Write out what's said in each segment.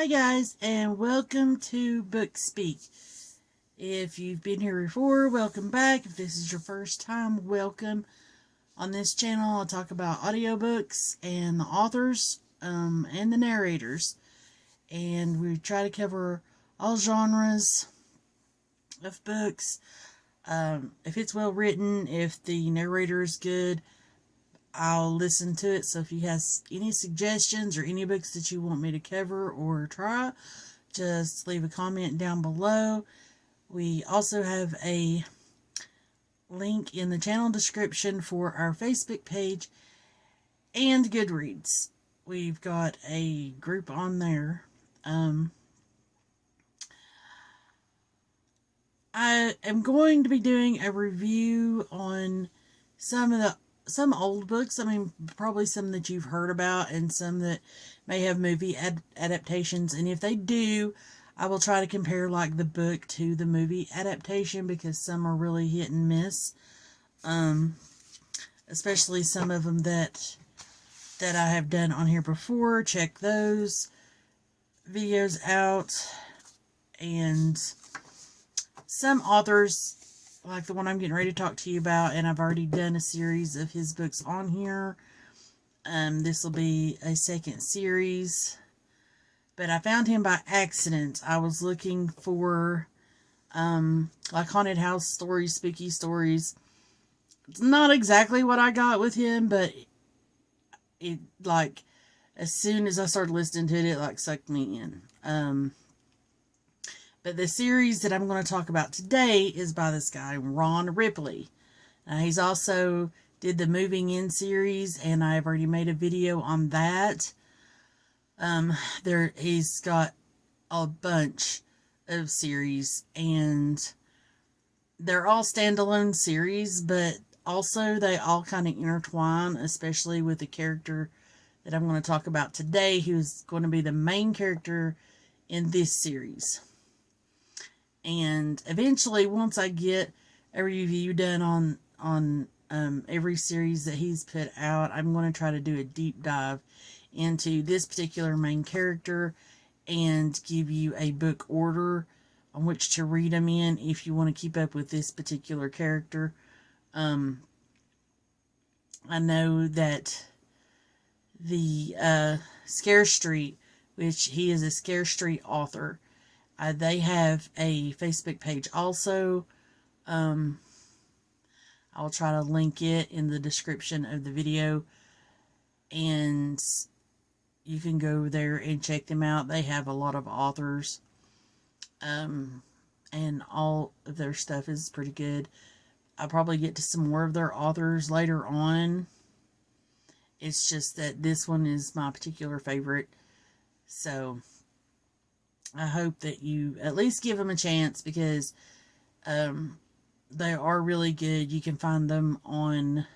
Hi guys, and welcome to Book Speak. If you've been here before, welcome back. If this is your first time, welcome. On this channel, I'll talk about audiobooks and the authors and the narrators. And we try to cover all genres of books. If it's well written, if the narrator is good, I'll listen to it. So if you have any suggestions or any books that you want me to cover or try, just leave a comment down below. We also have a link in the channel description for our Facebook page and Goodreads. We've got a group on there. I am going to be doing a review on some old books. I mean, probably some that you've heard about and some that may have movie adaptations. And if they do, I will try to compare like the book to the movie adaptation, because some are really hit and miss. Especially some of them that I have done on here before. Check those videos out. And some authors, like the one I'm getting ready to talk to you about, and I've already done a series of his books on here. This will be a second series, but I found him by accident. I was looking for like haunted house stories, spooky stories. It's not exactly what I got with him, but it like as soon as I started listening to it, it like sucked me in. But the series that I'm going to talk about today is by this guy, Ron Ripley. He's also did the Moving In series, and I've already made a video on that. He's got a bunch of series, and they're all standalone series, but also they all kind of intertwine, especially with the character that I'm going to talk about today, who's going to be the main character in this series. And eventually, once I get a review done on every series that he's put out, I'm going to try to do a deep dive into this particular main character and give you a book order on which to read them in if you want to keep up with this particular character. I know that the Scare Street, which he is a Scare Street author, they have a Facebook page also. I'll try to link it in the description of the video, and you can go there and check them out. They have a lot of authors, and all of their stuff is pretty good. I'll probably get to some more of their authors later on. It's just that this one is my particular favorite, so I hope that you at least give them a chance, because they are really good. You can find them on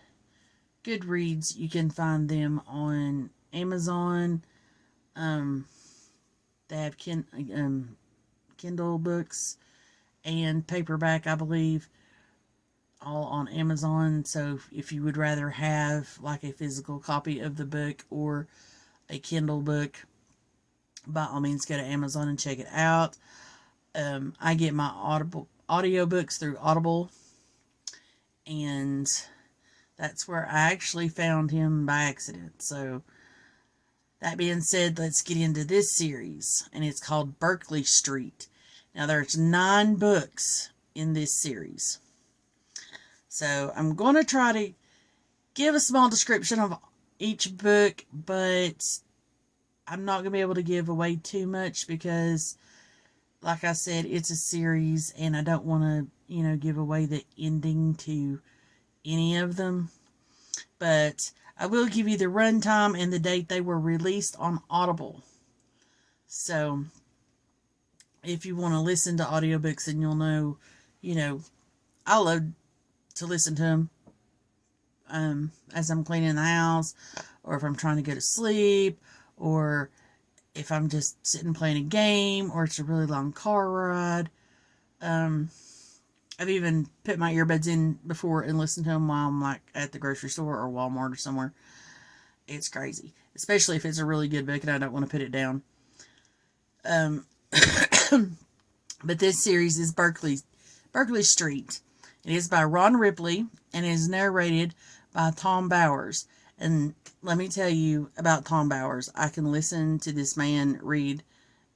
Goodreads. You can find them on Amazon. They have Kindle books and paperback, I believe, all on Amazon. So if you would rather have like a physical copy of the book or a Kindle book, by all means go to Amazon and check it out. I get my audiobooks through Audible, and that's where I actually found him by accident. So that being said, let's get into this series, and it's called Berkley Street. Now there's 9 books in this series, so I'm going to try to give a small description of each book, but I'm not going to be able to give away too much because, like I said, it's a series, and I don't want to, give away the ending to any of them. But I will give you the runtime and the date they were released on Audible. So, if you want to listen to audiobooks, and you'll know, I love to listen to them as I'm cleaning the house, or if I'm trying to go to sleep, or if I'm just sitting playing a game, or it's a really long car ride. I've even put my earbuds in before and listened to them while I'm like at the grocery store or Walmart or somewhere. It's crazy, especially if it's a really good book and I don't want to put it down. Um, but this series is Berkley Street. It is by Ron Ripley and it is narrated by Tom Bowers. And let me tell you about Tom Bowers. I can listen to this man read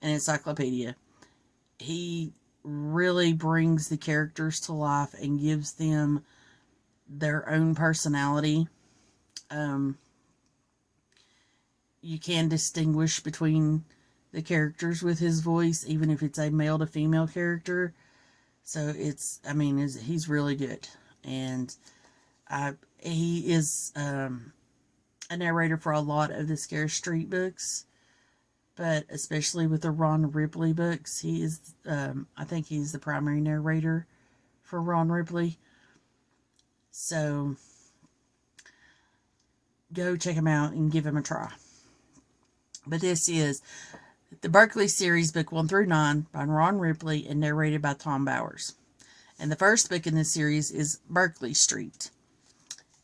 an encyclopedia. He really brings the characters to life and gives them their own personality. You can distinguish between the characters with his voice, even if it's a male to female character. So he's really good. And he is a narrator for a lot of the Scare Street books, but especially with the Ron Ripley books, he is, I think he's the primary narrator for Ron Ripley. So go check him out and give him a try. But this is the Berkley series, book 1 through 9, by Ron Ripley and narrated by Tom Bowers. And the first book in this series is Berkley Street.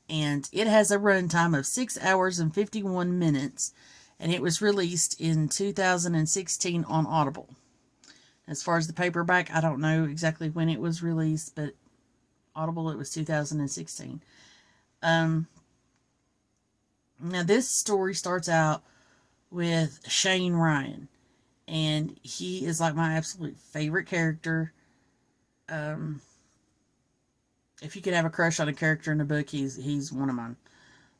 And it has a runtime of 6 hours and 51 minutes. And it was released in 2016 on Audible. As far as the paperback, I don't know exactly when it was released, but Audible, it was 2016. Now, this story starts out with Shane Ryan. And he is like my absolute favorite character. If you could have a crush on a character in a book, he's one of mine.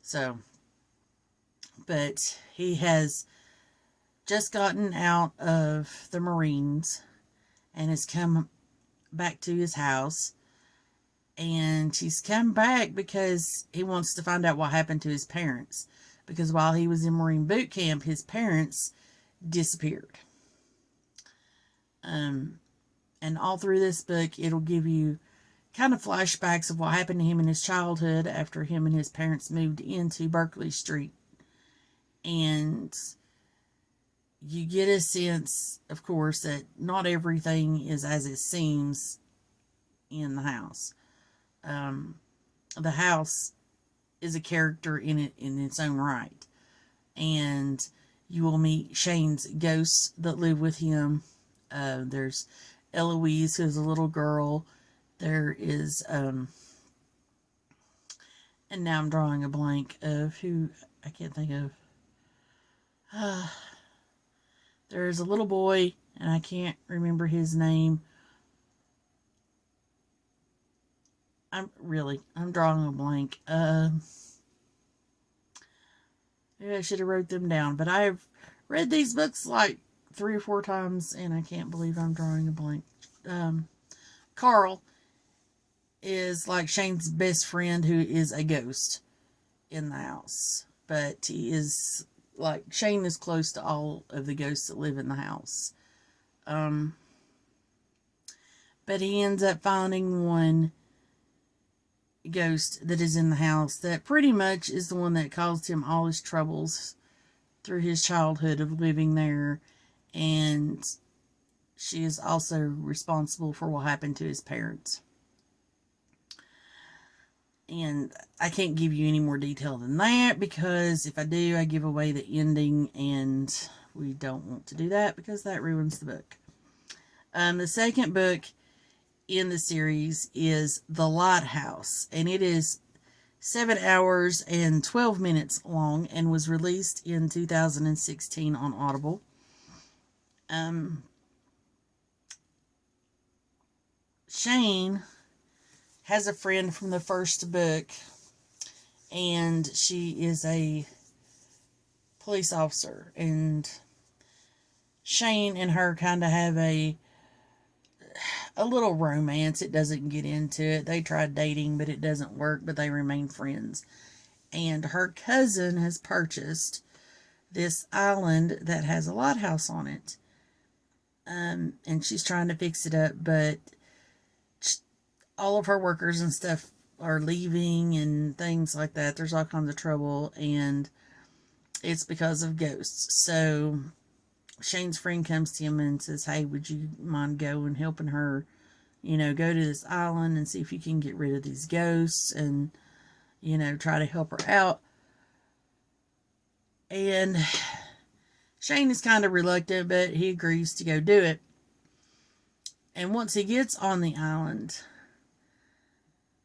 So, but he has just gotten out of the Marines and has come back to his house. And he's come back because he wants to find out what happened to his parents. Because while he was in Marine boot camp, his parents disappeared. And all through this book, it'll give you kind of flashbacks of what happened to him in his childhood after him and his parents moved into Berkley Street. And you get a sense, of course, that not everything is as it seems in the house. The house is a character in its own right. And you will meet Shane's ghosts that live with him. There's Eloise, who's a little girl. There is, and now I'm drawing a blank of who, I can't think of. There's a little boy, and I can't remember his name. I'm drawing a blank. Maybe I should have wrote them down, but I've read these books like 3 or 4 times, and I can't believe I'm drawing a blank. Carl is like Shane's best friend who is a ghost in the house. But he is, like, Shane is close to all of the ghosts that live in the house. But he ends up finding one ghost that is in the house that pretty much is the one that caused him all his troubles through his childhood of living there. And she is also responsible for what happened to his parents. And I can't give you any more detail than that, because if I do, I give away the ending, and we don't want to do that because that ruins the book. The second book in the series is The Lighthouse, and it is 7 hours and 12 minutes long and was released in 2016 on Audible. Shane has a friend from the first book, and she is a police officer, and Shane and her kind of have a little romance. It doesn't get into it. They tried dating, but it doesn't work, but they remain friends. And her cousin has purchased this island that has a lighthouse on it. And she's trying to fix it up, but all of her workers and stuff are leaving and things like that. There's all kinds of trouble, and it's because of ghosts. So Shane's friend comes to him and says, hey, would you mind going and helping her, go to this island and see if you can get rid of these ghosts and, try to help her out. And Shane is kind of reluctant, but he agrees to go do it. And once he gets on the island,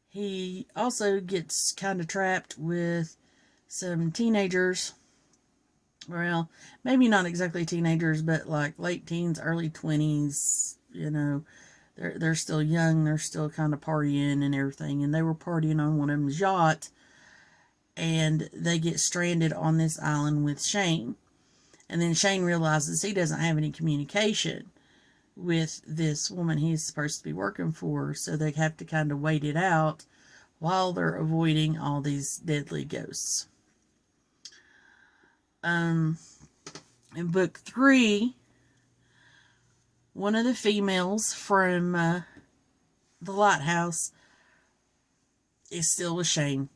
he also gets kind of trapped with some teenagers. Well, maybe not exactly teenagers, but like late teens, early 20s, they're still young, they're still kind of partying and everything, and they were partying on one of them's yacht, and they get stranded on this island with Shane. And then Shane realizes he doesn't have any communication with this woman he's supposed to be working for, so they have to kind of wait it out while they're avoiding all these deadly ghosts. In book 3, one of the females from the lighthouse is still with Shane.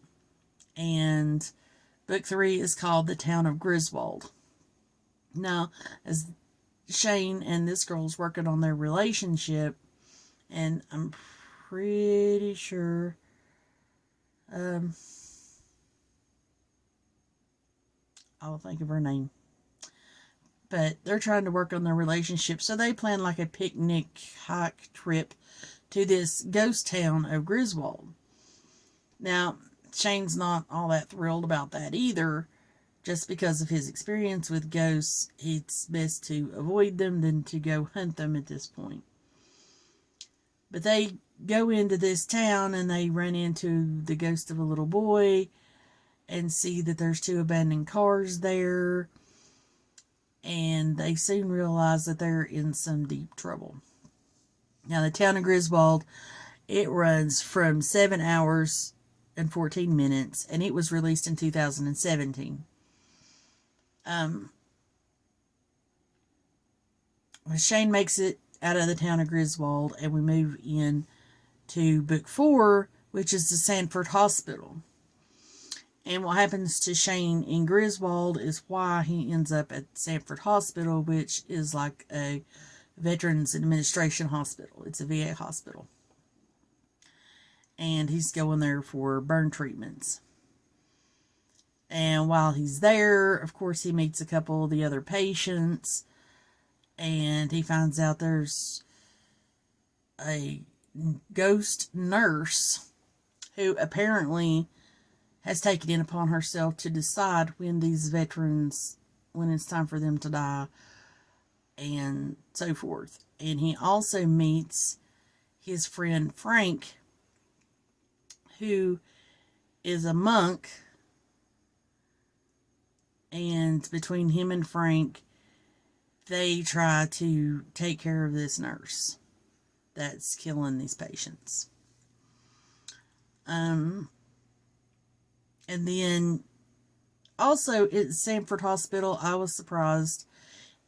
And book 3 is called The Town of Griswold. Now, as Shane and this girl's working on their relationship, and I'm pretty sure I'll think of her name. But they're trying to work on their relationship, so they plan like a picnic hike trip to this ghost town of Griswold. Now, Shane's not all that thrilled about that either, just because of his experience with ghosts. It's best to avoid them than to go hunt them at this point. But they go into this town and they run into the ghost of a little boy and see that there's 2 abandoned cars there. And they soon realize that they're in some deep trouble. Now, the town of Griswold, it runs from 7 hours and 14 minutes, and it was released in 2017. Shane makes it out of the town of Griswold, and we move in to book 4, which is the Sanford Hospital. And what happens to Shane in Griswold is why he ends up at Sanford Hospital, which is like a Veterans Administration hospital. It's a VA hospital. And he's going there for burn treatments. And while he's there, of course, he meets a couple of the other patients. And he finds out there's a ghost nurse who apparently has taken it upon herself to decide when these veterans, when it's time for them to die, and so forth. And he also meets his friend Frank, who is a monk, and between him and Frank, they try to take care of this nurse that's killing these patients. And then also at Sanford Hospital, I was surprised,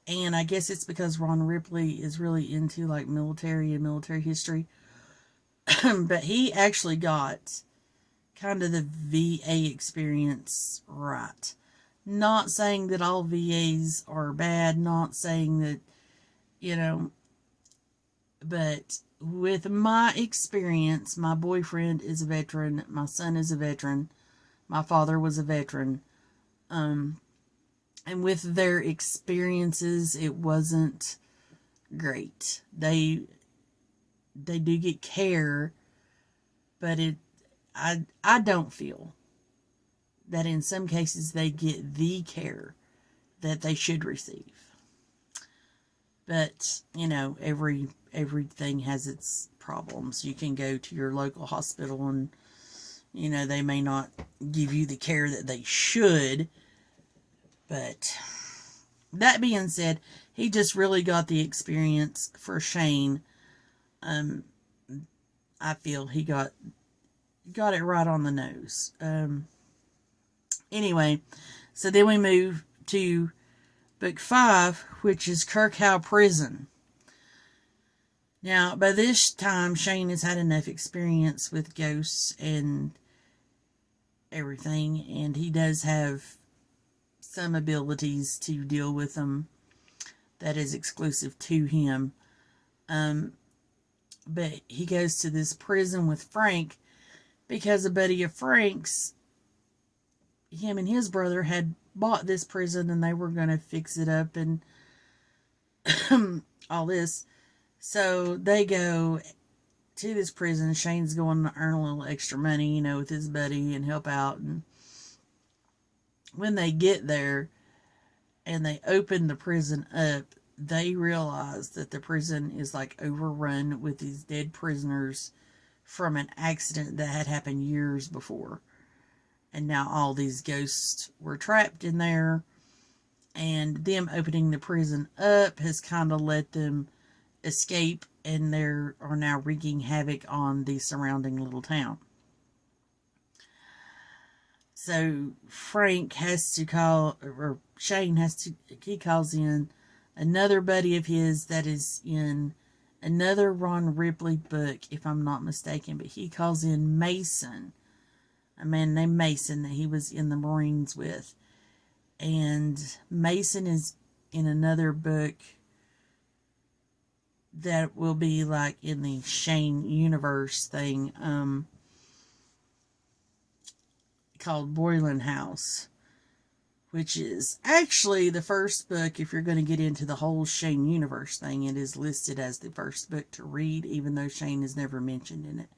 and I guess it's because Ron Ripley is really into like military and military history. But he actually got kind of the VA experience right. Not saying that all VAs are bad, not saying that, but with my experience, my boyfriend is a veteran, my son is a veteran, my father was a veteran, and with their experiences, it wasn't great. They do get care, but I don't feel that in some cases they get the care that they should receive. But, everything has its problems. You can go to your local hospital and, they may not give you the care that they should. But that being said, he just really got the experience for Shane. I feel he got it right on the nose. Anyway, so then we move to book 5, which is Kirkhow Prison. Now, by this time, Shane has had enough experience with ghosts and everything, and he does have some abilities to deal with them that is exclusive to him. But he goes to this prison with Frank because a buddy of Frank's him and his brother had bought this prison and they were going to fix it up and all this. So they go to this prison. Shane's going to earn a little extra money, with his buddy and help out. And when they get there and they open the prison up, they realize that the prison is like overrun with these dead prisoners from an accident that had happened years before. And now all these ghosts were trapped in there. And them opening the prison up has kind of let them escape, and they are now wreaking havoc on the surrounding little town. So Frank has to call, or Shane has to, he calls in another buddy of his that is in another Ron Ripley book, if I'm not mistaken, but he calls in Mason, a man named Mason that he was in the Marines with. And Mason is in another book that will be like in the Shane universe thing, called Boylan House, which is actually the first book. If you're going to get into the whole Shane universe thing, it is listed as the first book to read, even though Shane is never mentioned in it.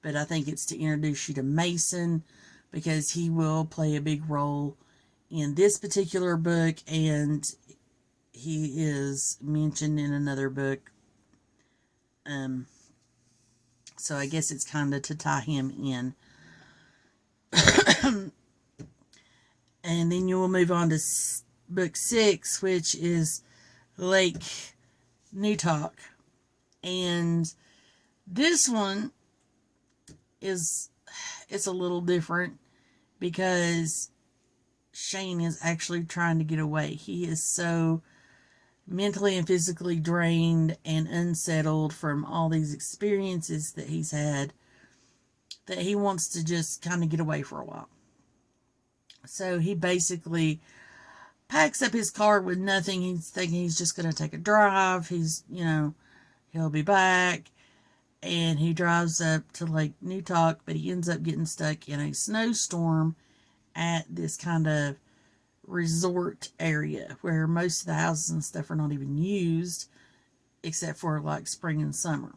But I think it's to introduce you to Mason, because he will play a big role in this particular book, and he is mentioned in another book. So I guess it's kind of to tie him in. And then you will move on to book 6, which is Lake Newtalk. And this one it's a little different, because Shane is actually trying to get away. He is so mentally and physically drained and unsettled from all these experiences that he's had that he wants to just kind of get away for a while. So he basically packs up his car with nothing. He's thinking he's just going to take a drive. He'll be back. And he drives up to Lake Newtalk, but he ends up getting stuck in a snowstorm at this kind of resort area where most of the houses and stuff are not even used, except for like spring and summer,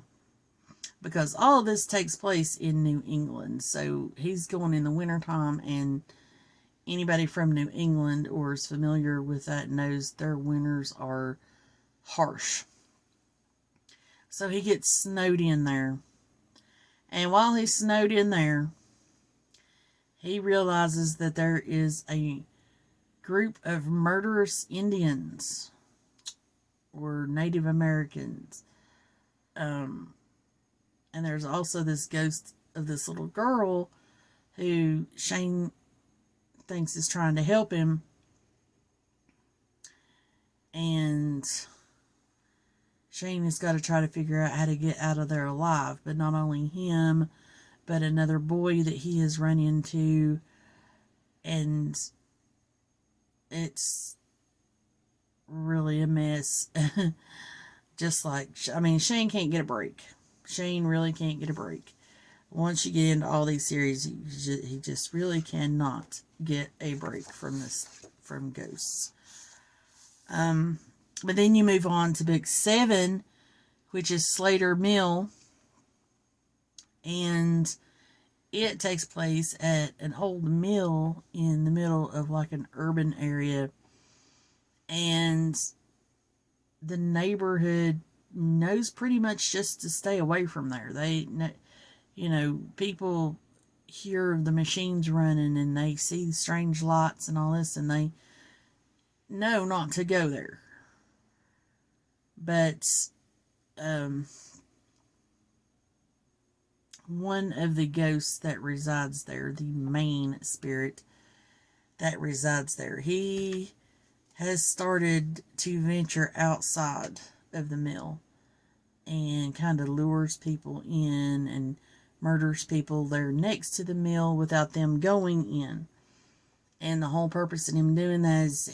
because all of this takes place in New England. So he's going in the wintertime, and anybody from New England or is familiar with that knows their winters are harsh. So he gets snowed in there. And while he's snowed in there, he realizes that there is a group of murderous Indians or Native Americans. And there's also this ghost of this little girl who Shane thinks is trying to help him. And Shane has got to try to figure out how to get out of there alive. But not only him, but another boy that he has run into. And it's really a mess. Just like, Shane can't get a break. Shane really can't get a break. Once you get into all these series, he just really cannot get a break from ghosts. But then you move on to book 7, which is Slater Mill. And it takes place at an old mill in the middle of like an urban area. And the neighborhood knows pretty much just to stay away from there. People hear the machines running and they see strange lights and all this, and they know not to go there. But one of the ghosts that resides there, the main spirit that resides there, he has started to venture outside of the mill and kind of lures people in and murders people there next to the mill without them going in. And the whole purpose of him doing that is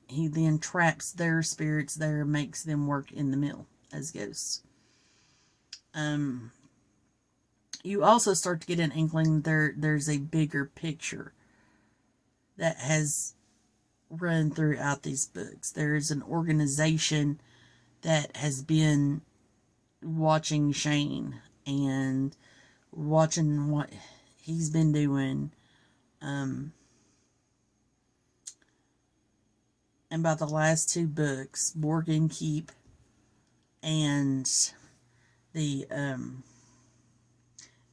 he then traps their spirits there and makes them work in the mill as ghosts. You also start to get an inkling there's a bigger picture that has run throughout these books. There's an organization that has been watching Shane and watching what he's been doing. And by the last two books, Morgan Keep and the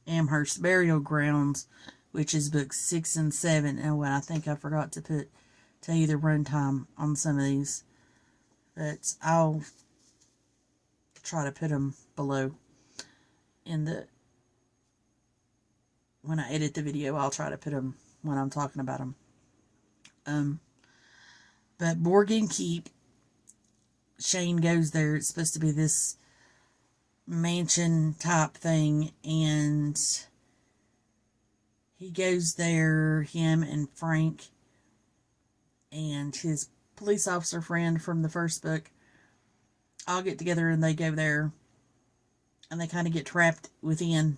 Amherst Burial Grounds, which is books 6 and 7. Oh, and I think I forgot to tell you the runtime on some of these, but I'll try to put them below in the, when I edit the video. I'll try to put them when I'm talking about them. But Morgan Keep, Shane goes there. It's supposed to be this mansion type thing, and he goes there, him and Frank and his police officer friend from the first book all get together, and they go there, and they kind of get trapped within.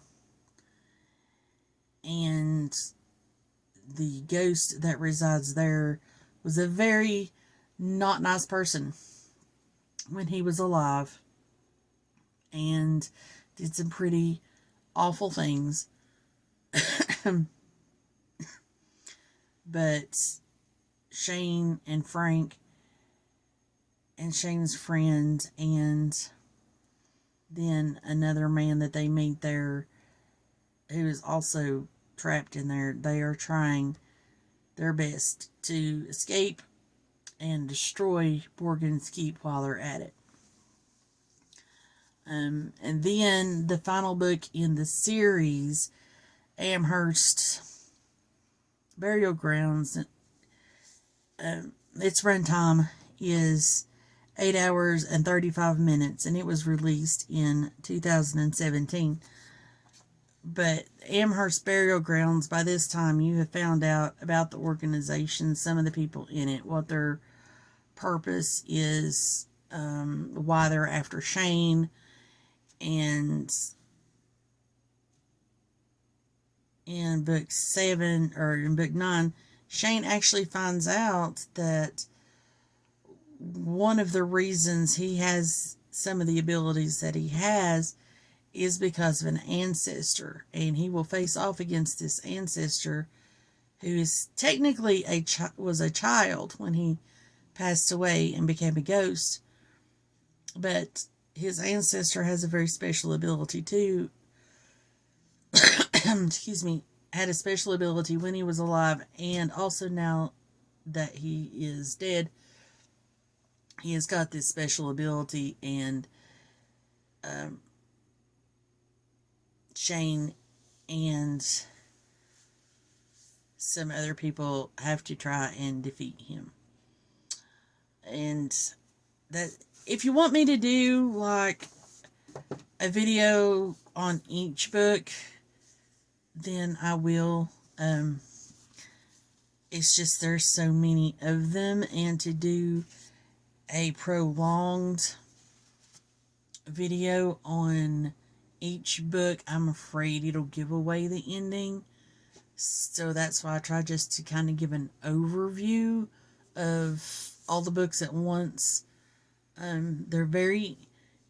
And the ghost that resides there was a very not nice person when he was alive, and did some pretty awful things. But Shane and Frank and Shane's friend, and then another man that they meet there who is also trapped in there, they are trying their best to escape and destroy Morgan's Keep while they're at it. And then the final book in the series, Amherst Burial Grounds, its runtime is 8 hours and 35 minutes, and it was released in 2017. But Amherst Burial Grounds, by this time you have found out about the organization, some of the people in it, what their purpose is, why they're after Shane. And in book 7, or in book 9, Shane actually finds out that one of the reasons he has some of the abilities that he has is because of an ancestor, and he will face off against this ancestor who is technically was a child when he passed away and became a ghost, but his ancestor has a very special ability too. Excuse me, had a special ability when he was alive, and also now that he is dead, he has got this special ability, and Shane and some other people have to try and defeat him. And that, if you want me to do like a video on each book, then I will. It's just there's so many of them, and to do a prolonged video on each book, I'm afraid it'll give away the ending. So that's why I try just to kind of give an overview of all the books at once. They're very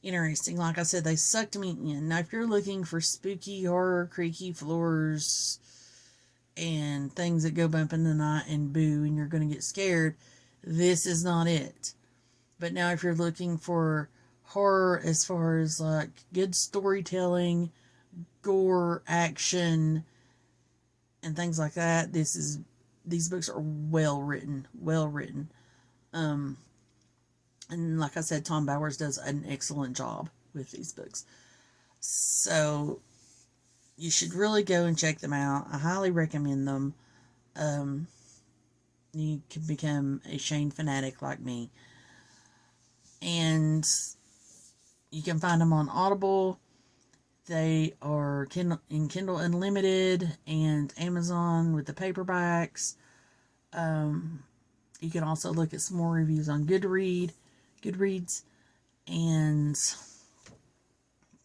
interesting. Like I said, they sucked me in. Now, if you're looking for spooky horror, creaky floors, and things that go bump in the night and boo, and you're going to get scared, this is not it. But now, if you're looking for horror as far as like good storytelling, gore, action, and things like that, these books are well written. And like I said, Tom Bowers does an excellent job with these books. So you should really go and check them out. I highly recommend them. You can become a Shane fanatic like me. And you can find them on Audible. They are in Kindle Unlimited and Amazon with the paperbacks. You can also look at some more reviews on Goodreads. And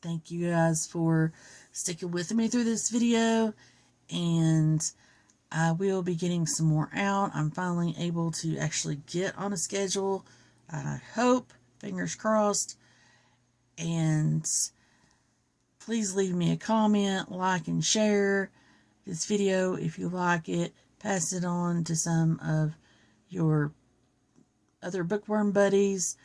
thank you guys for sticking with me through this video. And I will be getting some more out. I'm finally able to actually get on a schedule. I hope, fingers crossed. And please leave me a comment, like, and share this video if you like it. Pass it on to some of your other bookworm buddies.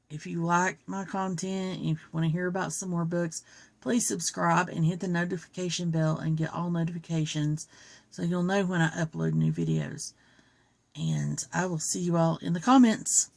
If you like my content, if you want to hear about some more books, please subscribe and hit the notification bell and get all notifications so you'll know when I upload new videos. And I will see you all in the comments.